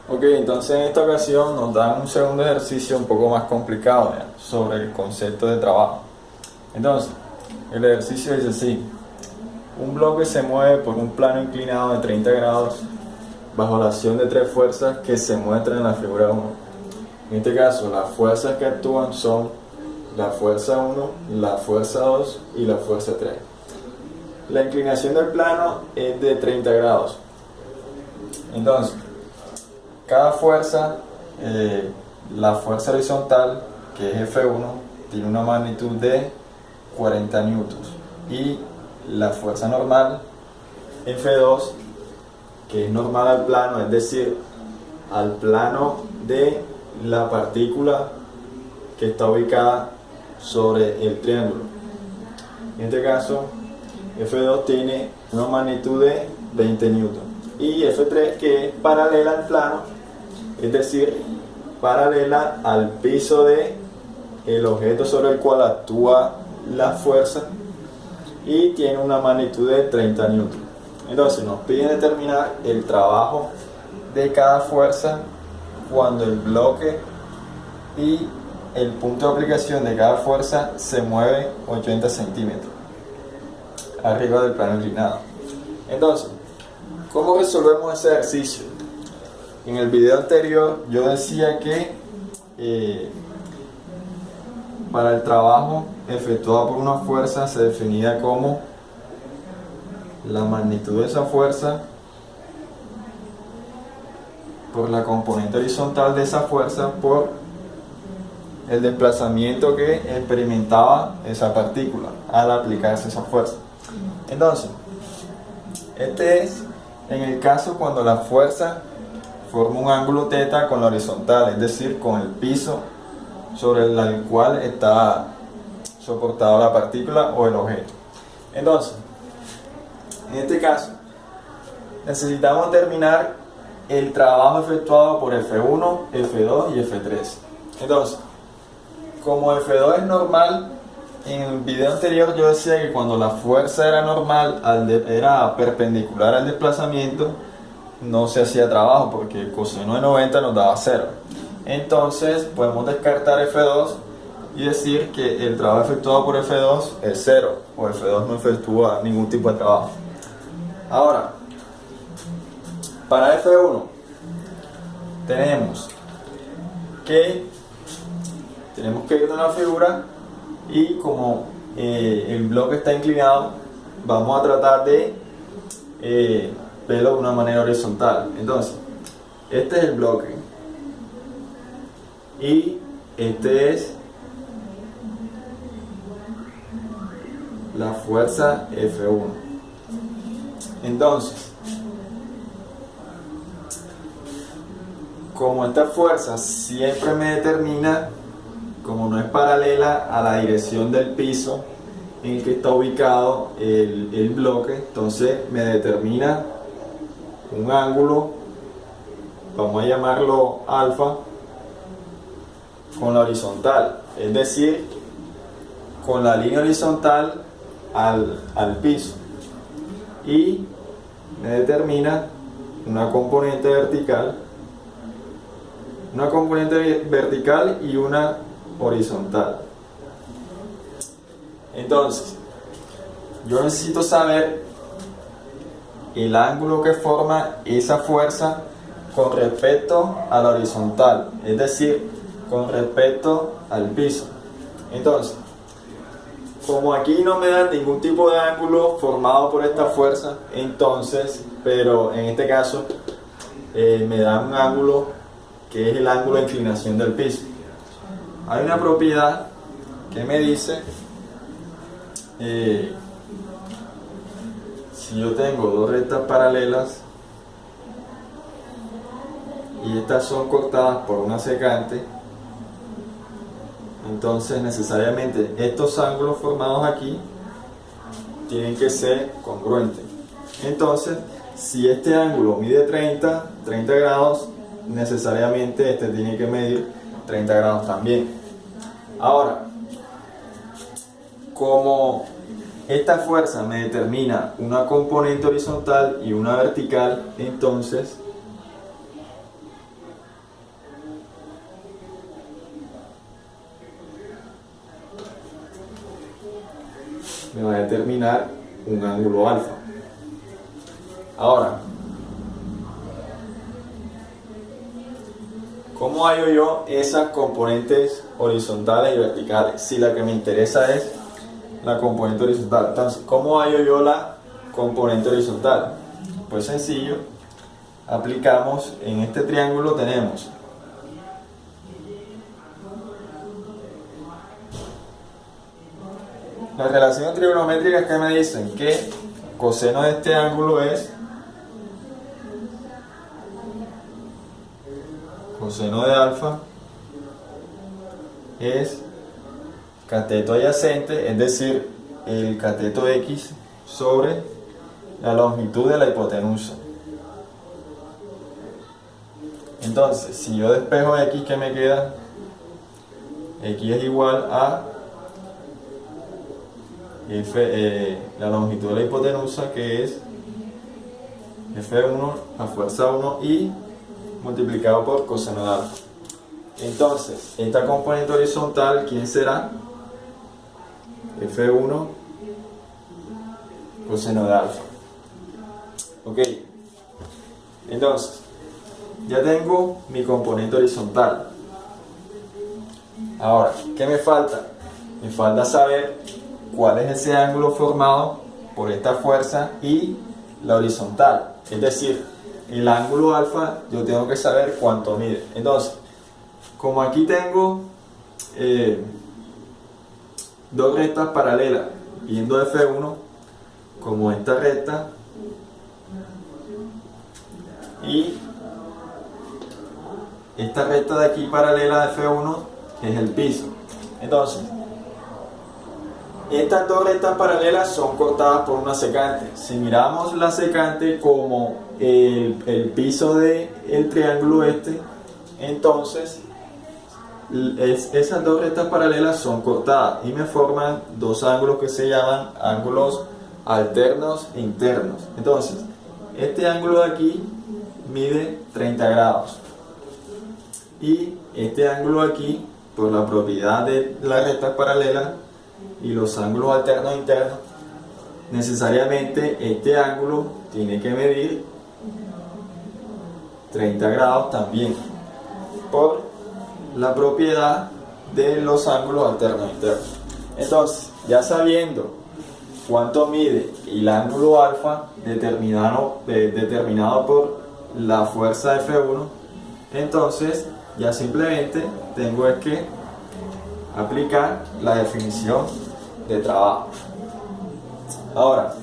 Ok, entonces en esta ocasión nos dan un segundo ejercicio un poco más complicado ya, sobre el concepto de trabajo. Entonces, el ejercicio dice así: un bloque se mueve por un plano inclinado de 30 grados bajo la acción de tres fuerzas que se muestran en la figura 1. En este caso, las fuerzas que actúan son la fuerza 1, la fuerza 2 y la fuerza 3. La inclinación del plano es de 30 grados. Entonces, cada fuerza, la fuerza horizontal, que es F1, tiene una magnitud de 40 newtons. Y la fuerza normal, F2, que es normal al plano, es decir, al plano de la partícula que está ubicada sobre el triángulo. En este caso, F2 tiene una magnitud de 20 newtons. Y F3, que es paralela al plano, es decir, paralela al piso de el objeto sobre el cual actúa la fuerza, y tiene una magnitud de 30 newtons. Entonces nos piden determinar el trabajo de cada fuerza cuando el bloque y el punto de aplicación de cada fuerza se mueve 80 centímetros arriba del plano inclinado. Entonces, ¿cómo resolvemos ese ejercicio? En el video anterior yo decía que para el trabajo efectuado por una fuerza se definía como la magnitud de esa fuerza por la componente horizontal de esa fuerza por el desplazamiento que experimentaba esa partícula al aplicarse esa fuerza. Entonces, este es en el caso cuando la fuerza forma un ángulo θ con la horizontal, es decir, con el piso sobre el cual está soportada la partícula o el objeto. Entonces, en este caso, necesitamos determinar el trabajo efectuado por F1, F2 y F3. Entonces, como F2 es normal, en el video anterior yo decía que cuando la fuerza era normal, era perpendicular al desplazamiento, no se hacía trabajo porque coseno de 90 nos daba 0. Entonces podemos descartar F2 y decir que el trabajo efectuado por F2 es 0, o F2 no efectúa ningún tipo de trabajo. Ahora, para F1 tenemos que ir a la figura, y como el bloque está inclinado, vamos a tratar de verlo de una manera horizontal. Entonces, este es el bloque y este es la fuerza F1. Entonces, como esta fuerza siempre me determina, como no es paralela a la dirección del piso en el que está ubicado el bloque, entonces me determina un ángulo, vamos a llamarlo alfa, con la horizontal, es decir, con la línea horizontal al piso, y me determina una componente vertical y una horizontal. Entonces, yo necesito saber el ángulo que forma esa fuerza con respecto a la horizontal, es decir, con respecto al piso. Entonces, como aquí no me dan ningún tipo de ángulo formado por esta fuerza, entonces, pero en este caso me dan un ángulo que es el ángulo de inclinación del piso. Hay una propiedad que me dice si yo tengo dos rectas paralelas y estas son cortadas por una secante, entonces necesariamente estos ángulos formados aquí tienen que ser congruentes. Entonces, si este ángulo mide 30 grados, necesariamente este tiene que medir 30 grados también. Ahora, como esta fuerza me determina una componente horizontal y una vertical, entonces me va a determinar un ángulo alfa. Ahora, ¿cómo hallo yo esas componentes horizontales y verticales? Si la que me interesa es la componente horizontal. Entonces, ¿cómo hallo yo la componente horizontal? Pues sencillo, aplicamos en este triángulo, tenemos las relaciones trigonométricas que me dicen que coseno de este ángulo es coseno de alfa es cateto adyacente, es decir, el cateto X sobre la longitud de la hipotenusa. Entonces, si yo despejo X, ¿qué me queda? X es igual a la longitud de la hipotenusa, que es F1 a fuerza 1 y multiplicado por coseno de alfa. Entonces, esta componente horizontal, ¿quién será? F1 coseno de alfa. Ok, entonces ya tengo mi componente horizontal. Ahora, ¿qué me falta? Me falta saber cuál es ese ángulo formado por esta fuerza y la horizontal. Es decir, el ángulo alfa yo tengo que saber cuánto mide. Entonces, como aquí tengo dos rectas paralelas viendo F1, como esta recta y esta recta de aquí paralela de F1 es el piso. Entonces, estas dos rectas paralelas son cortadas por una secante. Si miramos la secante como el piso del triángulo este, entonces esas dos rectas paralelas son cortadas y me forman dos ángulos que se llaman ángulos alternos e internos. Entonces, este ángulo de aquí mide 30 grados y este ángulo de aquí, por la propiedad de las rectas paralelas y los ángulos alternos e internos, necesariamente este ángulo tiene que medir 30 grados también, por la propiedad de los ángulos alternos e internos. Entonces, ya sabiendo cuánto mide el ángulo alfa determinado por la fuerza F1, entonces ya simplemente tengo que aplicar la definición de trabajo. Ahora,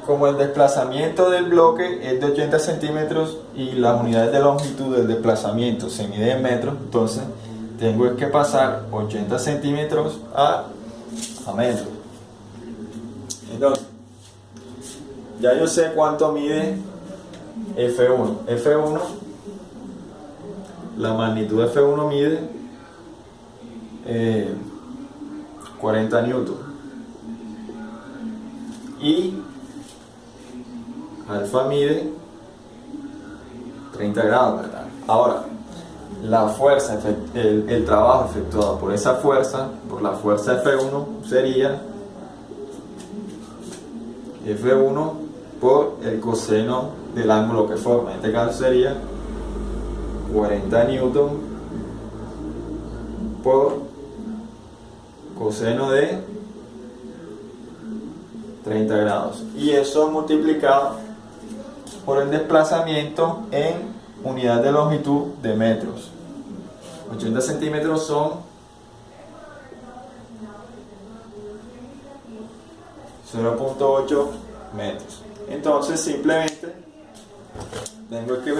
como el desplazamiento del bloque es de 80 centímetros y las unidades de longitud del desplazamiento se mide en metros, entonces tengo que pasar 80 centímetros a metros. Entonces, ya yo sé cuánto mide F1. F1, la magnitud de F1 mide 40 newton y alfa mide 30 grados, ¿verdad? Ahora, la fuerza, el trabajo efectuado por esa fuerza, por la fuerza F1, sería F1 por el coseno del ángulo que forma. En este caso sería 40 newton por coseno de 30 grados. Y eso multiplicado por el desplazamiento en unidad de longitud de metros. 80 centímetros son 0.8 metros. Entonces simplemente tengo que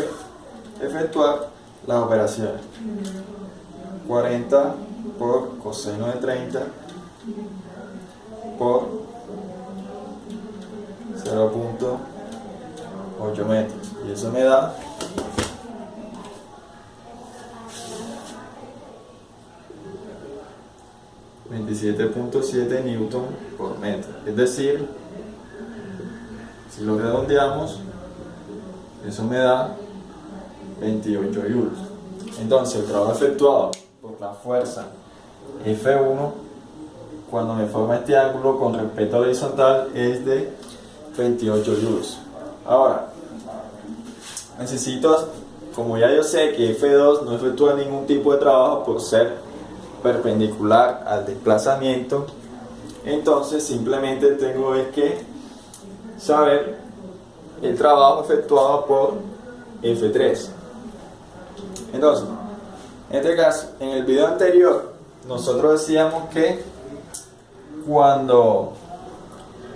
efectuar las operaciones. 40 por coseno de 30 por 0.8 metros. Y eso me da 27.7 newton por metro. Es decir, si lo redondeamos, eso me da 28 joules. Entonces, el trabajo efectuado por la fuerza F1 cuando me forma este ángulo con respecto a la horizontal es de 28 joules. Ahora, necesito, como ya yo sé que F2 no efectúa ningún tipo de trabajo por ser perpendicular al desplazamiento, entonces simplemente tengo que saber el trabajo efectuado por F3. Entonces, en este caso, en el video anterior, nosotros decíamos que cuando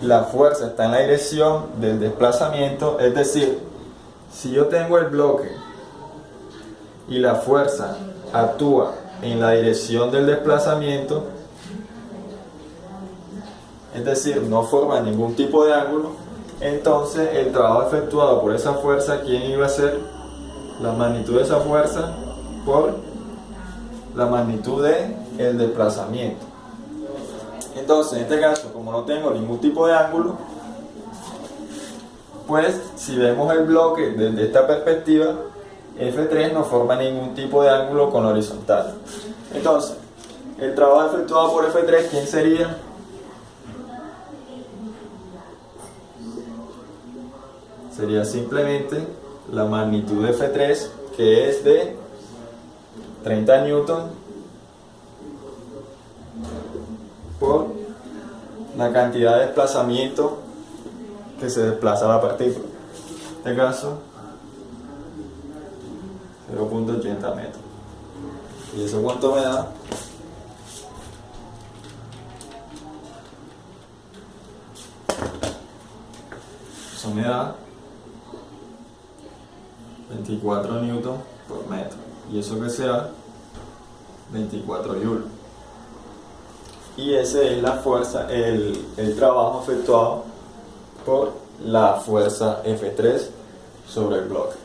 la fuerza está en la dirección del desplazamiento, es decir, si yo tengo el bloque y la fuerza actúa en la dirección del desplazamiento, es decir, no forma ningún tipo de ángulo, entonces el trabajo efectuado por esa fuerza, ¿quién iba a ser? La magnitud de esa fuerza por la magnitud del desplazamiento. Entonces, en este caso, como no tengo ningún tipo de ángulo, pues si vemos el bloque desde esta perspectiva, F3 no forma ningún tipo de ángulo con la horizontal. Entonces, el trabajo efectuado por F3, ¿quién sería? Sería simplemente la magnitud de F3, que es de 30 newton por la cantidad de desplazamiento que se desplaza la partícula. En este caso, 0.80 metros. ¿Y eso cuánto me da? Eso me da 24 newton por metro. ¿Y eso que sea? 24 joules. Y ese es la fuerza, el trabajo efectuado por la fuerza F3 sobre el bloque.